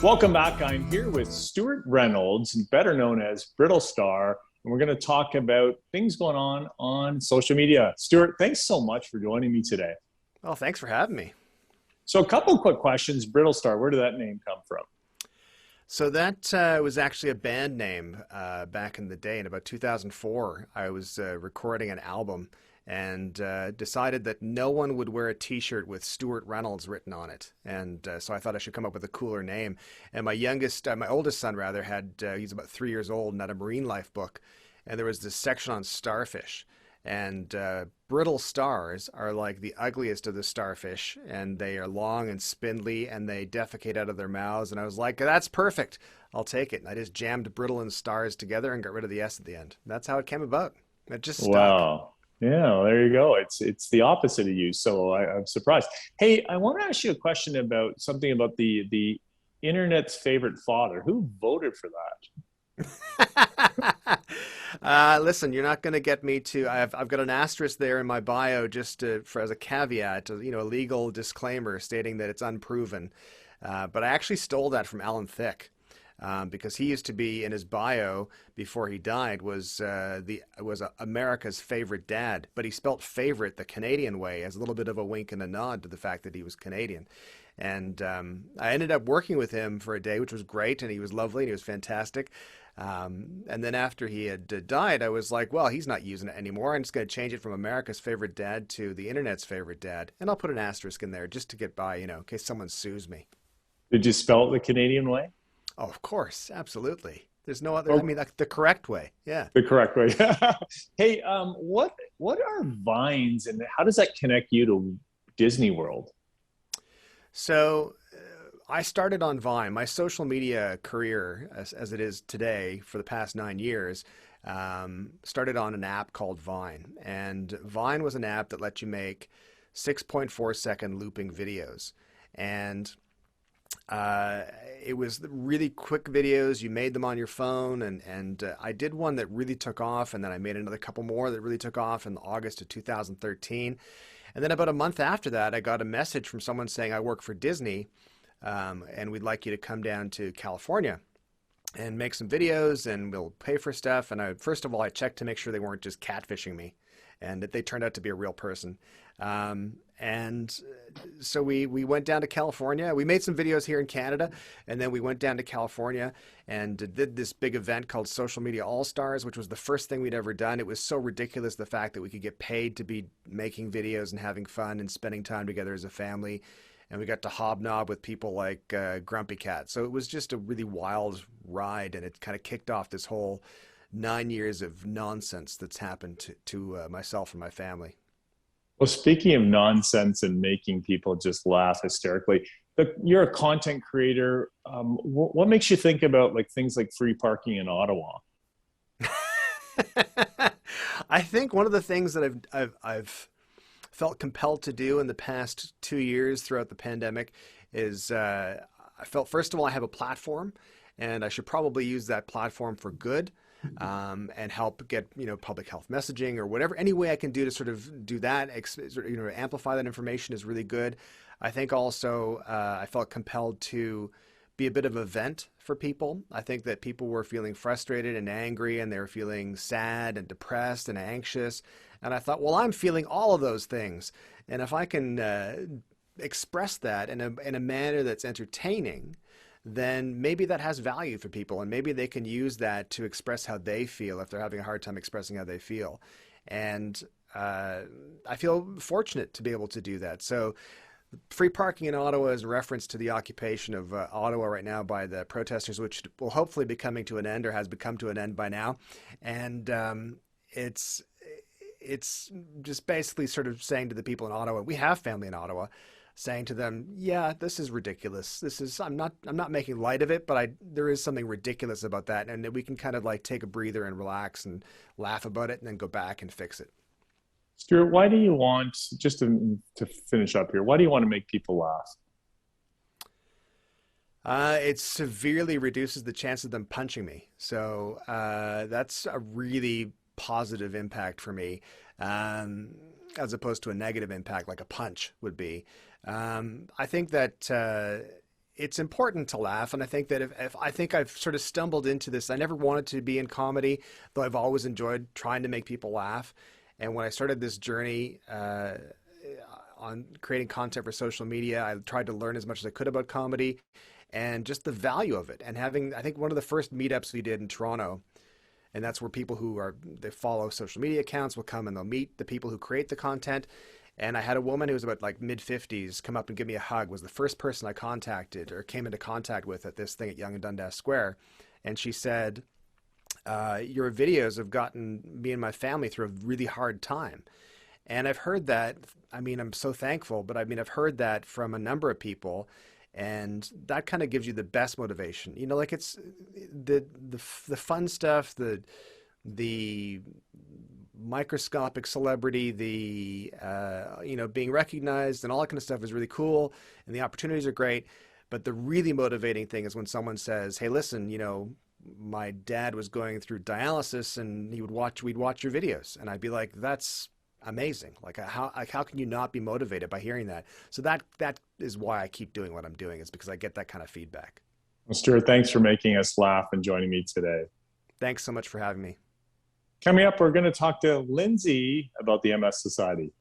Welcome back. I'm here with Stewart Reynolds, better known as Brittlestar, and we're going to talk about things going on social media. Stewart, thanks so much for joining me today. Well, thanks for having me. So, a couple of quick questions. Brittlestar, where did that name come from? So that was actually a band name back in the day. In about 2004, I was recording an album and decided that no one would wear a T-shirt with Stewart Reynolds written on it, and so I thought I should come up with a cooler name. And my oldest son rather, he's about 3 years old and had a marine life book, and there was this section on starfish. And brittle stars are like the ugliest of the starfish, and they are long and spindly, and they defecate out of their mouths. And I was like, that's perfect. I'll take it. And I just jammed brittle and stars together and got rid of the S at the end. That's how it came about. It just stuck. Wow. Yeah, well, there you go. It's the opposite of you, so I'm surprised. Hey, I want to ask you a question about something about the internet's favorite father. Who voted for that? Listen, you're not going to get me to. I've got an asterisk there in my bio just for as a caveat, a legal disclaimer stating that it's unproven. But I actually stole that from Alan Thicke. Because he used to be in his bio before he died was America's favorite dad, but he spelt favorite the Canadian way as a little bit of a wink and a nod to the fact that he was Canadian. And I ended up working with him for a day, which was great, and he was lovely and he was fantastic. And then after he had died, I was like, well, he's not using it anymore. I'm just going to change it from America's favorite dad to the internet's favorite dad, and I'll put an asterisk in there just to get by, in case someone sues me. Did you spell it the Canadian way? Oh, of course, absolutely. There's no other. I Oh, mean, the correct way. Yeah. the correct way. Hey, what are vines and how does that connect you to Disney World? So I started on Vine. My social media career, as it is today, for the past 9 years, started on an app called Vine, and Vine was an app that let you make 6.4-second looping videos, and Uh, it was really quick videos. You made them on your phone, and I did one that really took off, and then I made another couple more that really took off in August of 2013. And then about a month after that, I got a message from someone saying, I work for Disney, and we'd like you to come down to California and make some videos, and we'll pay for stuff. And first of all, I checked to make sure they weren't just catfishing me, and that they turned out to be a real person. And so we went down to California. We made some videos here in Canada, and then we went down to California and did this big event called Social Media All Stars, which was the first thing we'd ever done. It was so ridiculous, the fact that we could get paid to be making videos and having fun and spending time together as a family. And we got to hobnob with people like Grumpy Cat. So it was just a really wild ride, and it kind of kicked off this whole 9 years of nonsense that's happened to myself and my family. Well, speaking of nonsense and making people just laugh hysterically, you're a content creator. What makes you think about like things like free parking in Ottawa? I think one of the things that I've felt compelled to do in the past 2 years throughout the pandemic is I felt, first of all, I have a platform, and I should probably use that platform for good, and help get public health messaging or whatever. Any way I can do to sort of do that, amplify that information is really good. I think also I felt compelled to be a bit of a vent for people. I think that people were feeling frustrated and angry, and they were feeling sad and depressed and anxious. And I thought, well, I'm feeling all of those things, and if I can express that in a manner that's entertaining, then maybe that has value for people, and maybe they can use that to express how they feel if they're having a hard time expressing how they feel. And I feel fortunate to be able to do that. So free parking in Ottawa is a reference to the occupation of Ottawa right now by the protesters, which will hopefully be coming to an end, or has become to an end by now. And it's just basically sort of saying to the people in Ottawa, we have family in Ottawa, saying to them, yeah, this is ridiculous. I'm not making light of it, but there is something ridiculous about that, and that we can kind of like take a breather and relax and laugh about it and then go back and fix it. Stuart, why do you want, just to finish up here, why do you want to make people laugh? It severely reduces the chance of them punching me. So that's a really positive impact for me, as opposed to a negative impact like a punch would be. I think that it's important to laugh. And I think that if I think I've sort of stumbled into this, I never wanted to be in comedy, though I've always enjoyed trying to make people laugh. And when I started this journey on creating content for social media, I tried to learn as much as I could about comedy and just the value of it. And having, I think one of the first meetups we did in Toronto, and that's where people who are, they follow social media accounts will come and they'll meet the people who create the content. And I had a woman who was about like mid-50s come up and give me a hug, was the first person I contacted or came into contact with at this thing at Yonge and Dundas Square. And she said, your videos have gotten me and my family through a really hard time. And I've heard that, I mean, I'm so thankful, but I mean, I've heard that from a number of people, and that kind of gives you the best motivation. You know, like it's the fun stuff, the microscopic celebrity, the you know, being recognized and all that kind of stuff is really cool, and the opportunities are great. But the really motivating thing is when someone says, "Hey, listen, you know, my dad was going through dialysis, and we'd watch your videos," and I'd be like, "That's amazing! Like how can you not be motivated by hearing that?" So that is why I keep doing what I'm doing, is because I get that kind of feedback. Well, Stuart, thanks for making us laugh and joining me today. Thanks so much for having me. Coming up, we're going to talk to Lindsay about the MS Society.